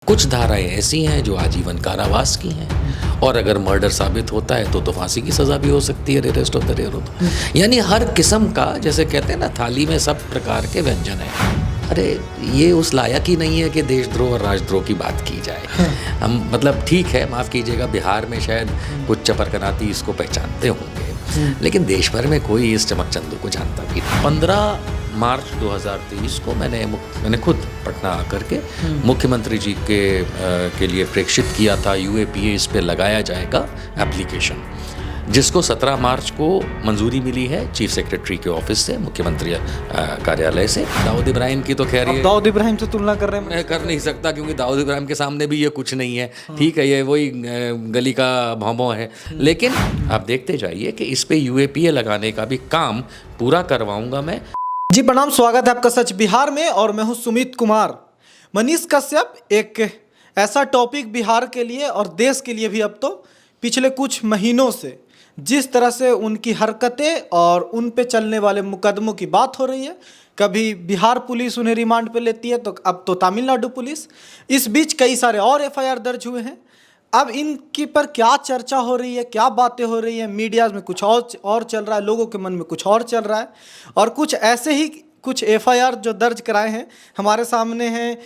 कुछ धाराएँ ऐसी हैं जो आजीवन कारावास की हैं और अगर मर्डर साबित होता है तो फांसी की सज़ा भी हो सकती है, अरेस्ट ऑफ द रेयर हो तो। यानी हर किस्म का, जैसे कहते हैं ना, थाली में सब प्रकार के व्यंजन हैं। अरे ये उस लायक ही नहीं है कि देशद्रोह और राजद्रोह की बात की जाए। हम मतलब ठीक है, माफ़ कीजिएगा, बिहार में शायद कुछ चपरकनाती इसको पहचानते होंगे, लेकिन देश भर में कोई इस चमकचंदू को जानता भी नहीं। 15 मार्च 2023 को मैंने खुद पटना आकर के मुख्यमंत्री जी के लिए प्रेषित किया था। यूएपीए इस पे लगाया जाएगा एप्लीकेशन, जिसको 17 मार्च को मंजूरी मिली है चीफ सेक्रेटरी के ऑफिस से, मुख्यमंत्री कार्यालय से। दाऊद इब्राहिम की तो खैर, ये दाऊद इब्राहिम से तुलना कर रहे हैं? मैं कर नहीं सकता, क्योंकि दाऊद इब्राहिम के सामने भी ये कुछ नहीं है। ठीक है, ये वही गली का भौंभौं है, लेकिन आप देखते जाइए कि इस पे यूएपीए लगाने का भी काम पूरा करवाऊंगा मैं। जी प्रणाम, स्वागत है आपका सच बिहार में और मैं हूं सुमित कुमार। मनीष कश्यप एक ऐसा टॉपिक बिहार के लिए और देश के लिए भी अब तो पिछले कुछ महीनों से जिस तरह से उनकी हरकतें और उन पे चलने वाले मुकदमों की बात हो रही है, कभी बिहार पुलिस उन्हें रिमांड पे लेती है तो अब तो तमिलनाडु पुलिस, इस बीच कई सारे और एफआईआर दर्ज हुए हैं। अब इनकी पर क्या चर्चा हो रही है, क्या बातें हो रही है, मीडिया में कुछ और चल रहा है, लोगों के मन में कुछ और चल रहा है। और कुछ ऐसे ही कुछ एफआईआर जो दर्ज कराए हैं, हमारे सामने हैं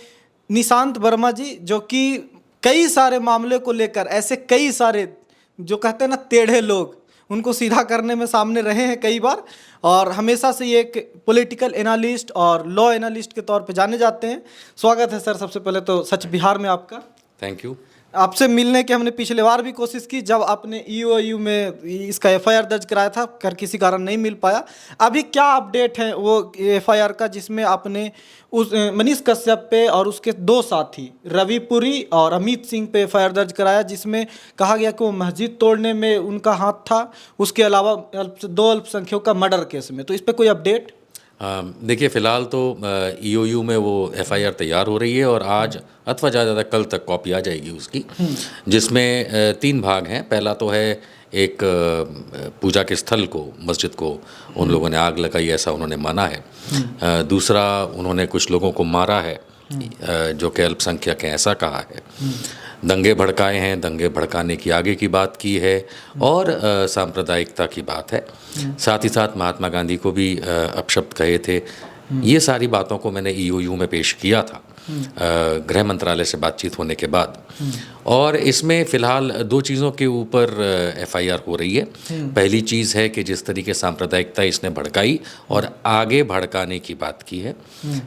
निशांत वर्मा जी, जो कि कई सारे मामले को लेकर ऐसे कई सारे जो कहते हैं ना टेढ़े लोग, उनको सीधा करने में सामने रहे हैं कई बार, और हमेशा से ये एक पॉलिटिकल एनालिस्ट और लॉ एनालिस्ट के तौर पे जाने जाते हैं। स्वागत है सर, सबसे पहले तो सच बिहार में आपका। Thank you. आपसे मिलने की हमने पिछले बार भी कोशिश की, जब आपने ईओयू में इसका एफआईआर दर्ज कराया था, कर किसी कारण नहीं मिल पाया। अभी क्या अपडेट है वो एफआईआर का, जिसमें आपने उस मनीष कश्यप पे और उसके दो साथी रवि पुरी और अमित सिंह पे एफआईआर दर्ज कराया, जिसमें कहा गया कि वो मस्जिद तोड़ने में उनका हाथ था, उसके अलावा दो अल्पसंख्यकों का मर्डर केस में। तो इस पर कोई अपडेट? देखिए, फ़िलहाल तो ईओयू में वो एफआईआर तैयार हो रही है और आज अथवा ज़्यादा कल तक कॉपी आ जाएगी उसकी, जिसमें 3 भाग हैं। पहला तो है एक पूजा के स्थल को, मस्जिद को उन लोगों ने आग लगाई, ऐसा उन्होंने माना है। दूसरा, उन्होंने कुछ लोगों को मारा है जो कि अल्पसंख्यक हैं, ऐसा कहा है। दंगे भड़काए हैं, दंगे भड़काने की आगे की बात की है, और सांप्रदायिकता की बात है। साथ ही साथ महात्मा गांधी को भी अपशब्द कहे थे। ये सारी बातों को मैंने ईओयू में पेश किया था गृह मंत्रालय से बातचीत होने के बाद, और इसमें फ़िलहाल 2 चीज़ों के ऊपर एफआईआर हो रही है। पहली चीज़ है कि जिस तरीके सांप्रदायिकता इसने भड़काई और आगे भड़काने की बात की है।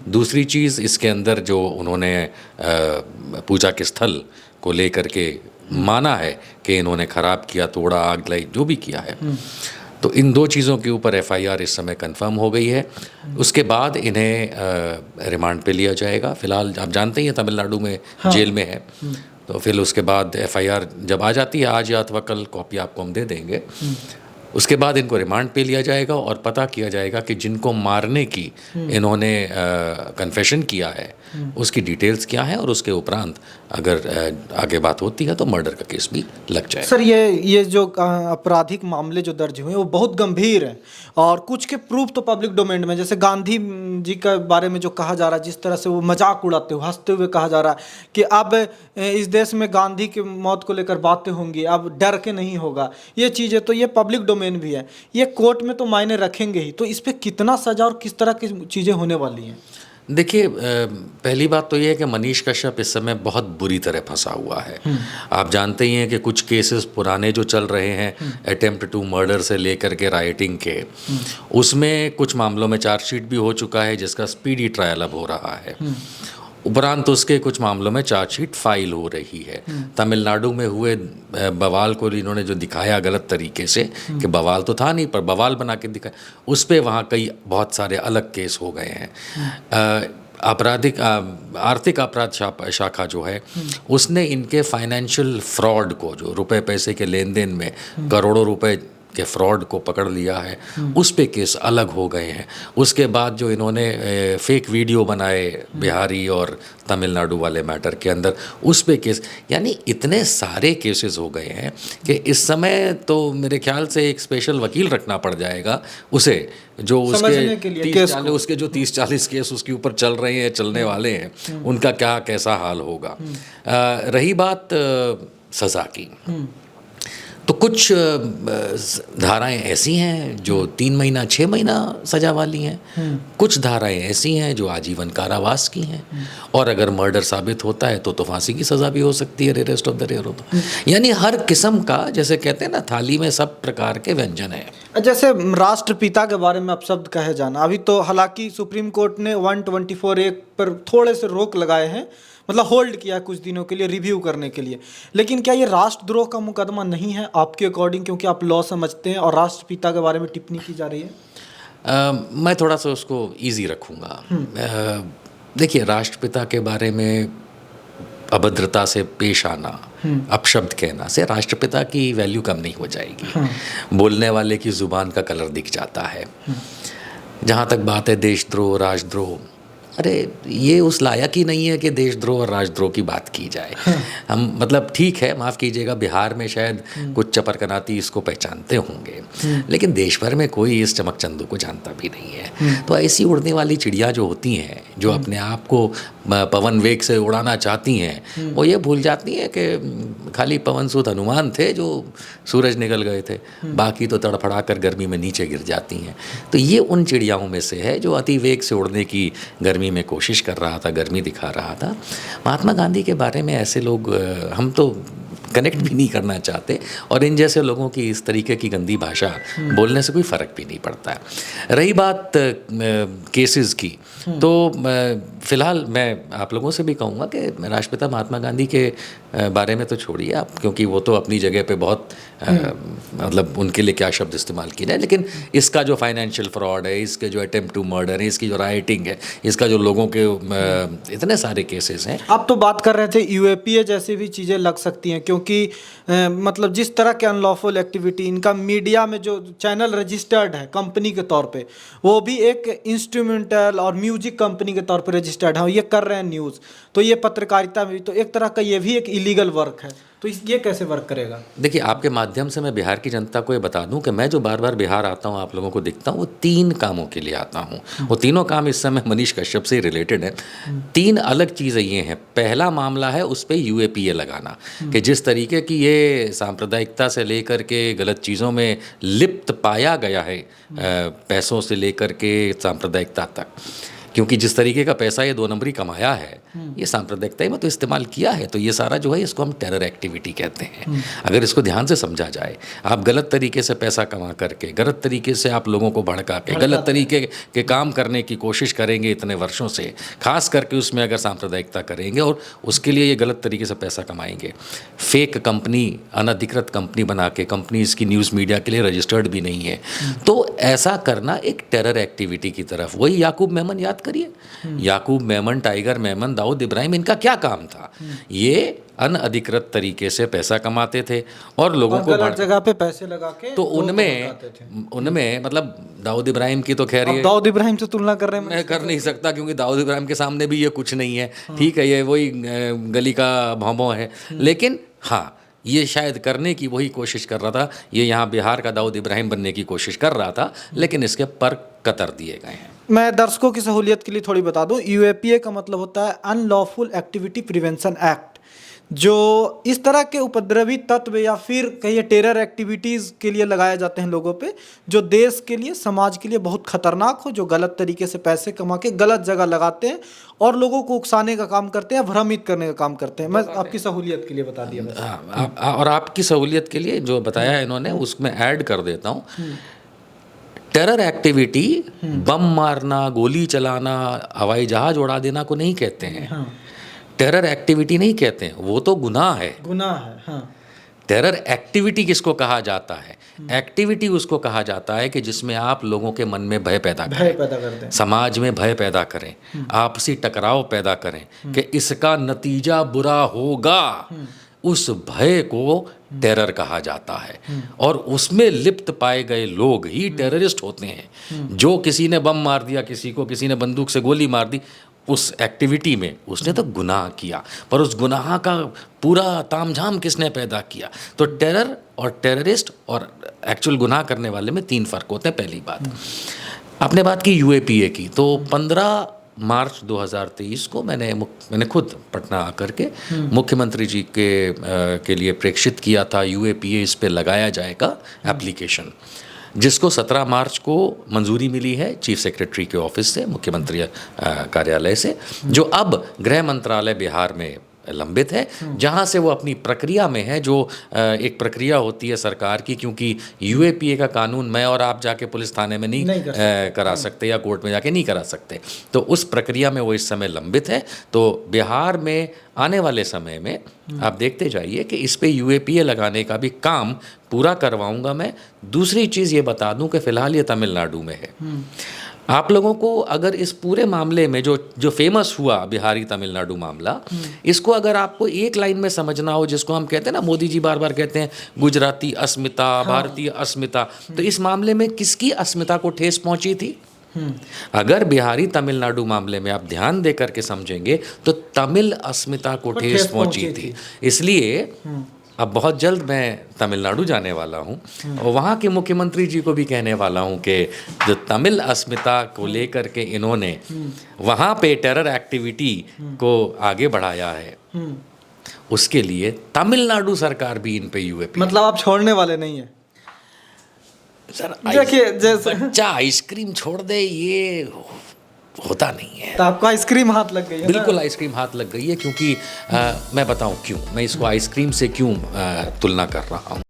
दूसरी चीज़, इसके अंदर जो उन्होंने पूजा के स्थल को लेकर के माना है कि इन्होंने ख़राब किया, तोड़ा, आग लाई, जो भी किया है। तो इन 2 चीज़ों के ऊपर एफआईआर इस समय कंफर्म हो गई है। उसके बाद इन्हें रिमांड पे लिया जाएगा। फ़िलहाल आप जानते ही हैं तमिलनाडु में जेल में है, तो फिर उसके बाद एफआईआर जब आ जाती है, आज या अथवा कल कॉपी आपको हम दे देंगे। उसके बाद इनको रिमांड पे लिया जाएगा और पता किया जाएगा कि जिनको मारने की इन्होंने कन्फेशन किया है उसकी डिटेल्स क्या है, और उसके उपरांत अगर आगे बात होती है तो मर्डर का केस भी लग जाएगा। सर, ये जो आपराधिक मामले जो दर्ज हुए वो बहुत गंभीर हैं, और कुछ के प्रूफ तो पब्लिक डोमेन में, जैसे गांधी जी के बारे में जो कहा जा रहा है, जिस तरह से वो मजाक उड़ाते हुए, हंसते हुए कहा जा रहा है कि अब इस देश में गांधी की मौत को लेकर बातें होंगी, अब डर के नहीं होगा, ये चीज़ें तो ये पब्लिक डोमेन भी है, ये कोर्ट में तो मायने रखेंगे ही। तो इस पर कितना सजा और किस तरह की चीज़ें होने वाली हैं? देखिए, पहली बात तो ये है कि मनीष कश्यप इस समय बहुत बुरी तरह फंसा हुआ है। आप जानते ही हैं कि कुछ केसेस पुराने जो चल रहे हैं, अटेम्प्ट टू मर्डर से लेकर के राइटिंग के, उसमें कुछ मामलों में चार्जशीट भी हो चुका है, जिसका स्पीडी ट्रायल अब हो रहा है। उपरांत उसके कुछ मामलों में चार्जशीट फाइल हो रही है। तमिलनाडु में हुए बवाल को इन्होंने जो दिखाया गलत तरीके से, कि बवाल तो था नहीं पर बवाल बना के दिखाया, उस पे वहाँ कई बहुत सारे अलग केस हो गए हैं। आर्थिक अपराध शाखा जो है, उसने इनके फाइनेंशियल फ्रॉड को, जो रुपए पैसे के लेन देन में करोड़ों रुपए के फ्रॉड को पकड़ लिया है, उस पे केस अलग हो गए हैं। उसके बाद जो इन्होंने फेक वीडियो बनाए बिहारी और तमिलनाडु वाले मैटर के अंदर, उस पे केस, यानी इतने सारे केसेस हो गए हैं कि इस समय तो मेरे ख्याल से एक स्पेशल वकील रखना पड़ जाएगा उसे, जो उसके जो 30-40 केस उसके ऊपर चल रहे हैं, चलने वाले हैं, उनका क्या कैसा हाल होगा। रही बात सज़ा की, तो कुछ धाराएं ऐसी हैं जो 3 महीना 6 महीना सज़ा वाली हैं, कुछ धाराएं ऐसी हैं जो आजीवन कारावास की हैं, और अगर मर्डर साबित होता है तो फांसी की सज़ा भी हो सकती है, रेस्ट ऑफ द रेयर हो तो। यानी हर किस्म का, जैसे कहते हैं ना, थाली में सब प्रकार के व्यंजन हैं। जैसे राष्ट्रपिता के बारे में अब शब्द कहे जाना, अभी तो हालांकि सुप्रीम कोर्ट ने 124 एक्ट पर थोड़े से रोक लगाए हैं, मतलब होल्ड किया कुछ दिनों के लिए रिव्यू करने के लिए, लेकिन क्या ये राष्ट्रद्रोह का मुकदमा नहीं है आपके अकॉर्डिंग, क्योंकि आप लॉ समझते हैं और राष्ट्रपिता के बारे में टिप्पणी की जा रही है? मैं थोड़ा सा उसको इजी रखूँगा। देखिए, राष्ट्रपिता के बारे में अभद्रता से पेश आना, अपशब्द कहना से राष्ट्रपिता की वैल्यू कम नहीं हो जाएगी। बोलने वाले की ज़ुबान का कलर दिख जाता है। जहाँ तक बात है देशद्रोह राष्ट्रद्रोह, अरे ये उस लायक ही नहीं है कि देशद्रोह और राष्ट्रद्रोह की बात की जाए। हम मतलब ठीक है, माफ़ कीजिएगा, बिहार में शायद कुछ चपरकनाती इसको पहचानते होंगे, लेकिन देश भर में कोई इस चमकचंदू को जानता भी नहीं है। तो ऐसी उड़ने वाली चिड़िया जो होती हैं, जो अपने आप को पवन वेग से उड़ाना चाहती हैं, वो ये भूल जाती हैं कि खाली पवन सूत हनुमान थे जो सूरज निकल गए थे, बाकी तो तड़फड़ा कर गर्मी में नीचे गिर जाती हैं। तो ये उन चिड़ियाओं में से है जो अति वेग से उड़ने की गर्मी में कोशिश कर रहा था, गर्मी दिखा रहा था। महात्मा गांधी के बारे में ऐसे लोग हम तो कनेक्ट भी नहीं करना चाहते, और इन जैसे लोगों की इस तरीके की गंदी भाषा बोलने से कोई फ़र्क भी नहीं पड़ता है। रही बात केसेस की, तो फ़िलहाल मैं आप लोगों से भी कहूँगा कि राष्ट्रपिता महात्मा गांधी के बारे में तो छोड़िए आप, क्योंकि वो तो अपनी जगह पे बहुत मतलब उनके लिए क्या शब्द इस्तेमाल किए हैं, लेकिन इसका जो फाइनेंशियल फ्रॉड है, इसके जो अटेम्प्ट टू मर्डर है, इसकी जो राइटिंग है, इसका जो लोगों के इतने सारे केसेस हैं। आप तो बात कर रहे थे यूएपीए जैसी भी चीज़ें लग सकती हैं, क्योंकि मतलब जिस तरह के अनलॉफुल एक्टिविटी, इनका मीडिया में जो चैनल रजिस्टर्ड है कंपनी के तौर पे, वो भी एक इंस्ट्रूमेंटल और म्यूजिक कंपनी के तौर पे रजिस्टर्ड है, ये कर रहे हैं न्यूज़, तो ये पत्रकारिता में भी तो एक तरह का ये भी एक इलीगल वर्क है, तो ये कैसे वर्क करेगा? देखिए, आपके माध्यम से मैं बिहार की जनता को ये बता दूं कि मैं जो बार बार बिहार आता हूं, आप लोगों को दिखता हूं, वो 3 कामों के लिए आता हूं। वो तीनों काम इस समय मनीष कश्यप से रिलेटेड है। 3 अलग चीज़ें ये हैं। पहला मामला है उस पर यूएपीए लगाना, कि जिस तरीके की ये सांप्रदायिकता से लेकर के गलत चीज़ों में लिप्त पाया गया है, पैसों से लेकर के सांप्रदायिकता तक, क्योंकि जिस तरीके का पैसा ये 2 नंबरी कमाया है, ये सांप्रदायिकता में तो इस्तेमाल किया है, तो ये सारा जो है इसको हम टेरर एक्टिविटी कहते हैं। अगर इसको ध्यान से समझा जाए, आप गलत तरीके से पैसा कमा करके, गलत तरीके से आप लोगों को भड़का के गलत तरीके के काम करने की कोशिश करेंगे इतने वर्षों से, खास करके उसमें अगर सांप्रदायिकता करेंगे और उसके लिए ये गलत तरीके से पैसा कमाएंगे, फेक कंपनी, अनधिकृत कंपनी बना के, कंपनी इसकी न्यूज़ मीडिया के लिए रजिस्टर्ड भी नहीं है, तो ऐसा करना एक टेरर एक्टिविटी की तरफ। वही याकूब मेमन याद करिए, याकूब मेमन, टाइगर मेमन, दाऊद इब्राहिम, इनका क्या काम था? ये अनअधिकृत तरीके से पैसा कमाते थे और लोगों को गलत जगह पे पैसे लगा के, तो उनमें मतलब दाऊद इब्राहिम की तो खैर, ये दाऊद इब्राहिम से तुलना कर रहे हैं, मैं कर नहीं सकता, क्योंकि दाऊद इब्राहिम के सामने भी ये कुछ नहीं है। ठीक है, ये वही गली का भौंभौं है, लेकिन हाँ, ये शायद करने की वही कोशिश कर रहा था, ये यहाँ बिहार का दाऊद इब्राहिम बनने की कोशिश कर रहा था, लेकिन इसके पर कतर दिए गए हैं। मैं दर्शकों की सहूलियत के लिए थोड़ी बता दूं, यूएपीए का मतलब होता है अनलॉफुल एक्टिविटी प्रिवेंशन एक्ट, जो इस तरह के उपद्रवी तत्व या फिर कहिए टेरर एक्टिविटीज़ के लिए लगाए जाते हैं लोगों पे, जो देश के लिए, समाज के लिए बहुत खतरनाक हो, जो गलत तरीके से पैसे कमा के गलत जगह लगाते हैं और लोगों को उकसाने का काम करते हैं, भ्रमित करने का काम करते हैं। मैं आपकी सहूलियत के लिए बता दिया। और आपकी सहूलियत के लिए जो बताया इन्होंने, उसमें ऐड कर देता हूँ, टेरर एक्टिविटी बम मारना, गोली चलाना, हवाई जहाज उड़ा देना को नहीं कहते हैं। टेरर एक्टिविटी नहीं कहते हैं, वो तो गुनाह है। हाँ। टेरर एक्टिविटी किसको कहा जाता है? एक्टिविटी उसको कहा जाता है कि जिसमें आप लोगों के मन में भय पैदा करें, समाज में भय पैदा करें, आपसी टकराव पैदा करें कि इसका नतीजा बुरा होगा, उस भय को टेरर कहा जाता है और उसमें लिप्त पाए गए लोग ही टेररिस्ट होते हैं। जो किसी ने बम मार दिया किसी को, किसी ने बंदूक से गोली मार दी, उस एक्टिविटी में उसने तो गुनाह किया, पर उस गुनाह का पूरा तामझाम किसने पैदा किया? तो टेरर और टेररिस्ट और एक्चुअल गुनाह करने वाले में 3 फ़र्क होते हैं। पहली बात, आपने बात की यूएपीए की, तो 15 मार्च 2023 को मैंने खुद पटना आकर के मुख्यमंत्री जी के लिए प्रेषित किया था यूएपीए इस पे लगाया जाएगा एप्लीकेशन, जिसको 17 मार्च को मंजूरी मिली है चीफ सेक्रेटरी के ऑफिस से, मुख्यमंत्री कार्यालय से, जो अब गृह मंत्रालय बिहार में लंबित है, जहां से वो अपनी प्रक्रिया में है, जो एक प्रक्रिया होती है सरकार की, क्योंकि यूएपीए का कानून मैं और आप जाके पुलिस थाने में नहीं करा सकते या कोर्ट में जाके नहीं करा सकते, तो उस प्रक्रिया में वो इस समय लंबित है। तो बिहार में आने वाले समय में आप देखते जाइए कि इस पे यूएपीए लगाने का भी काम पूरा करवाऊंगा मैं। दूसरी चीज़ ये बता दूं कि फ़िलहाल ये तमिलनाडु में है। आप लोगों को अगर इस पूरे मामले में जो फेमस हुआ बिहारी तमिलनाडु मामला, इसको अगर आपको एक लाइन में समझना हो, जिसको हम कहते हैं ना, मोदी जी बार बार कहते हैं गुजराती अस्मिता, भारतीय अस्मिता, तो इस मामले में किसकी अस्मिता को ठेस पहुंची थी? अगर बिहारी तमिलनाडु मामले में आप ध्यान दे करके समझेंगे तो तमिल अस्मिता को ठेस पहुंची थी। इसलिए अब बहुत जल्द मैं तमिलनाडु जाने वाला हूँ और वहाँ के मुख्यमंत्री जी को भी कहने वाला हूँ कि जो तमिल अस्मिता को लेकर के इन्होंने वहाँ पे टेरर एक्टिविटी को आगे बढ़ाया है, उसके लिए तमिलनाडु सरकार भी इन पे यूएपी, मतलब आप छोड़ने वाले नहीं है सर। देखिए, जैसे बच्चा आइसक्रीम छोड़ दे, ये होता नहीं है। तो आपको आइसक्रीम हाथ लग गई है? बिल्कुल आइसक्रीम हाथ लग गई है, क्योंकि मैं बताऊं क्यों, मैं इसको आइसक्रीम से क्यों तुलना कर रहा हूं।